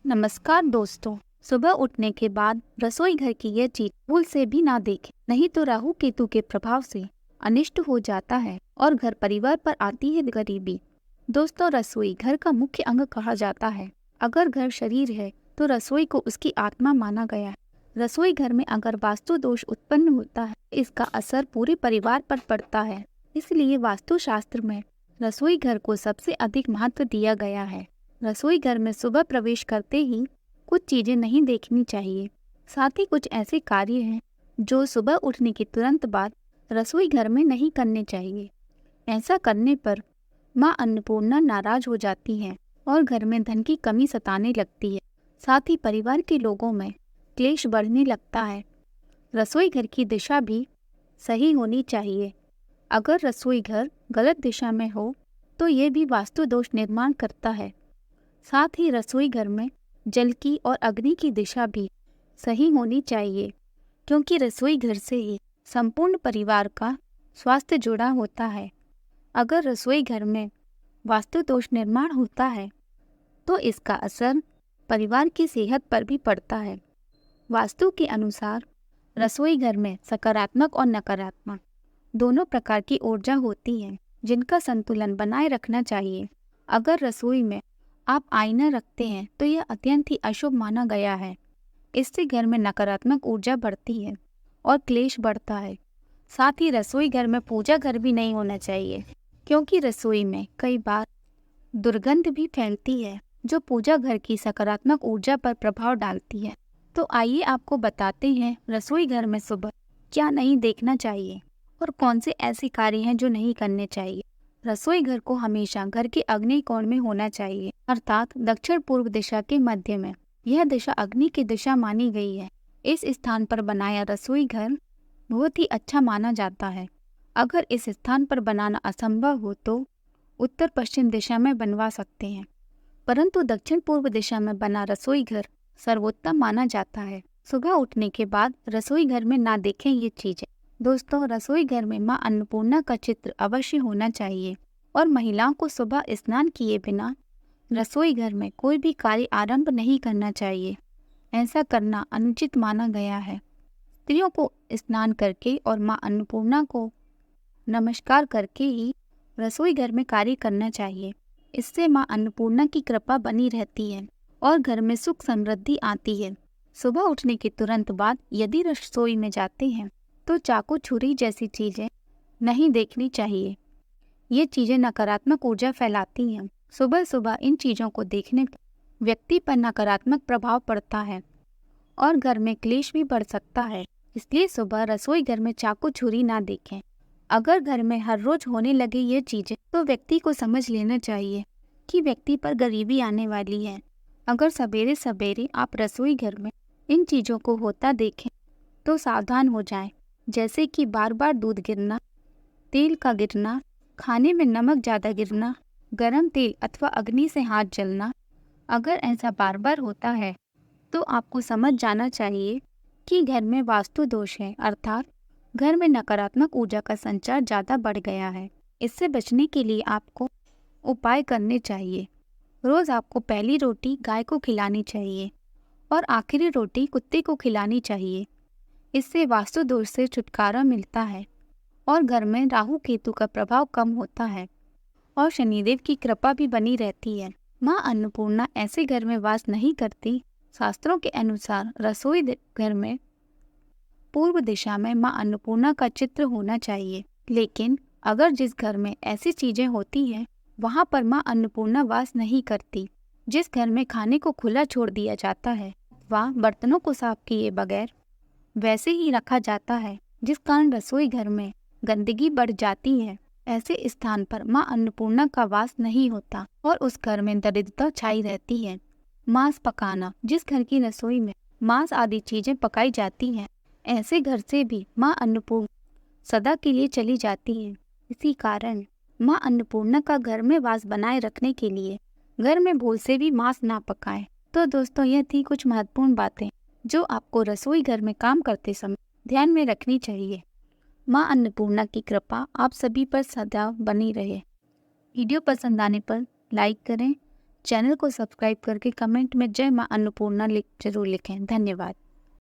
नमस्कार दोस्तों। सुबह उठने के बाद रसोई घर की यह चीज भूल से भी ना देखें, नहीं तो राहु केतु के प्रभाव से अनिष्ट हो जाता है और घर परिवार पर आती है गरीबी। दोस्तों, रसोई घर का मुख्य अंग कहा जाता है। अगर घर शरीर है तो रसोई को उसकी आत्मा माना गया है। रसोई घर में अगर वास्तु दोष उत्पन्न होता है, इसका असर पूरे परिवार पर पड़ता है। इसलिए वास्तु शास्त्र में रसोई घर को सबसे अधिक महत्व दिया गया है। रसोई घर में सुबह प्रवेश करते ही कुछ चीजें नहीं देखनी चाहिए। साथ ही कुछ ऐसे कार्य हैं जो सुबह उठने के तुरंत बाद रसोई घर में नहीं करने चाहिए। ऐसा करने पर माँ अन्नपूर्णा नाराज हो जाती हैं और घर में धन की कमी सताने लगती है। साथ ही परिवार के लोगों में क्लेश बढ़ने लगता है। रसोई घर की दिशा भी सही होनी चाहिए। अगर रसोई घर गलत दिशा में हो तो ये भी वास्तु दोष निर्माण करता है। साथ ही रसोई घर में जल की और अग्नि की दिशा भी सही होनी चाहिए, क्योंकि रसोई घर से ही संपूर्ण परिवार का स्वास्थ्य जुड़ा होता है। अगर रसोई घर में वास्तु दोष निर्माण होता है तो इसका असर परिवार की सेहत पर भी पड़ता है। वास्तु के अनुसार रसोई घर में सकारात्मक और नकारात्मक दोनों प्रकार की ऊर्जा होती है, जिनका संतुलन बनाए रखना चाहिए। अगर रसोई में आप आईना रखते हैं तो यह अत्यंत ही अशुभ माना गया है। इससे घर में नकारात्मक ऊर्जा बढ़ती है और क्लेश बढ़ता है। साथ ही रसोई घर में पूजा घर भी नहीं होना चाहिए, क्योंकि रसोई में कई बार दुर्गंध भी फैलती है जो पूजा घर की सकारात्मक ऊर्जा पर प्रभाव डालती है। तो आइए आपको बताते हैं रसोई घर में सुबह क्या नहीं देखना चाहिए और कौन से ऐसे कार्य हैं जो नहीं करने चाहिए। रसोई घर को हमेशा घर के अग्नि कोण में होना चाहिए, अर्थात दक्षिण पूर्व दिशा के मध्य में। यह दिशा अग्नि की दिशा मानी गई है। इस स्थान पर बनाया रसोई घर बहुत ही अच्छा माना जाता है। अगर इस स्थान पर बनाना असंभव हो तो उत्तर पश्चिम दिशा में बनवा सकते हैं, परंतु दक्षिण पूर्व दिशा में बना रसोई घर सर्वोत्तम माना जाता है। सुबह उठने के बाद रसोई घर में ना देखें ये चीजें। दोस्तों, रसोई घर में माँ अन्नपूर्णा का चित्र अवश्य होना चाहिए और महिलाओं को सुबह स्नान किए बिना रसोई घर में कोई भी कार्य आरंभ नहीं करना चाहिए। ऐसा करना अनुचित माना गया है। स्त्रियों को स्नान करके और माँ अन्नपूर्णा को नमस्कार करके ही रसोई घर में कार्य करना चाहिए। इससे माँ अन्नपूर्णा की कृपा बनी रहती है और घर में सुख समृद्धि आती है। सुबह उठने के तुरंत बाद यदि रसोई में जाते हैं तो चाकू छुरी जैसी चीजें नहीं देखनी चाहिए। ये चीजें नकारात्मक ऊर्जा फैलाती हैं। सुबह सुबह इन चीजों को देखने पर व्यक्ति पर नकारात्मक प्रभाव पड़ता है और घर में क्लेश भी बढ़ सकता है। इसलिए सुबह रसोई घर में चाकू छुरी ना देखें। अगर घर में हर रोज होने लगे ये चीजें तो व्यक्ति को समझ लेना चाहिए कि व्यक्ति पर गरीबी आने वाली है। अगर सवेरे सवेरे आप रसोई घर में इन चीजों को होता देखें तो सावधान हो जाएं, जैसे कि बार बार दूध गिरना, तेल का गिरना, खाने में नमक ज़्यादा गिरना, गरम तेल अथवा अग्नि से हाथ जलना। अगर ऐसा बार बार होता है तो आपको समझ जाना चाहिए कि घर में वास्तु दोष है, अर्थात घर में नकारात्मक ऊर्जा का संचार ज़्यादा बढ़ गया है। इससे बचने के लिए आपको उपाय करने चाहिए। रोज़ आपको पहली रोटी गाय को खिलानी चाहिए और आखिरी रोटी कुत्ते को खिलानी चाहिए। इससे वास्तु दोष से छुटकारा मिलता है और घर में राहु केतु का प्रभाव कम होता है और शनिदेव की कृपा भी बनी रहती है। माँ अन्नपूर्णा ऐसे घर में वास नहीं करती। शास्त्रों के अनुसार रसोई घर में पूर्व दिशा में माँ अन्नपूर्णा का चित्र होना चाहिए, लेकिन अगर जिस घर में ऐसी चीजें होती हैं वहाँ पर माँ अन्नपूर्णा वास नहीं करती। जिस घर में खाने को खुला छोड़ दिया जाता है वह बर्तनों को साफ किए बगैर वैसे ही रखा जाता है, जिस कारण रसोई घर में गंदगी बढ़ जाती है, ऐसे स्थान पर माँ अन्नपूर्णा का वास नहीं होता और उस घर में दरिद्रता छाई रहती है। मांस पकाना, जिस घर की रसोई में मांस आदि चीजें पकाई जाती हैं, ऐसे घर से भी माँ अन्नपूर्णा सदा के लिए चली जाती है। इसी कारण माँ अन्नपूर्णा का घर में वास बनाए रखने के लिए घर में भूल से भी मांस ना पकाएं। तो दोस्तों, यह थी कुछ महत्वपूर्ण बातें जो आपको रसोई घर में काम करते समय ध्यान में रखनी चाहिए। माँ अन्नपूर्णा की कृपा आप सभी पर सदा बनी रहे। वीडियो पसंद आने पर लाइक करें, चैनल को सब्सक्राइब करके कमेंट में जय माँ अन्नपूर्णा जरूर लिखें। धन्यवाद।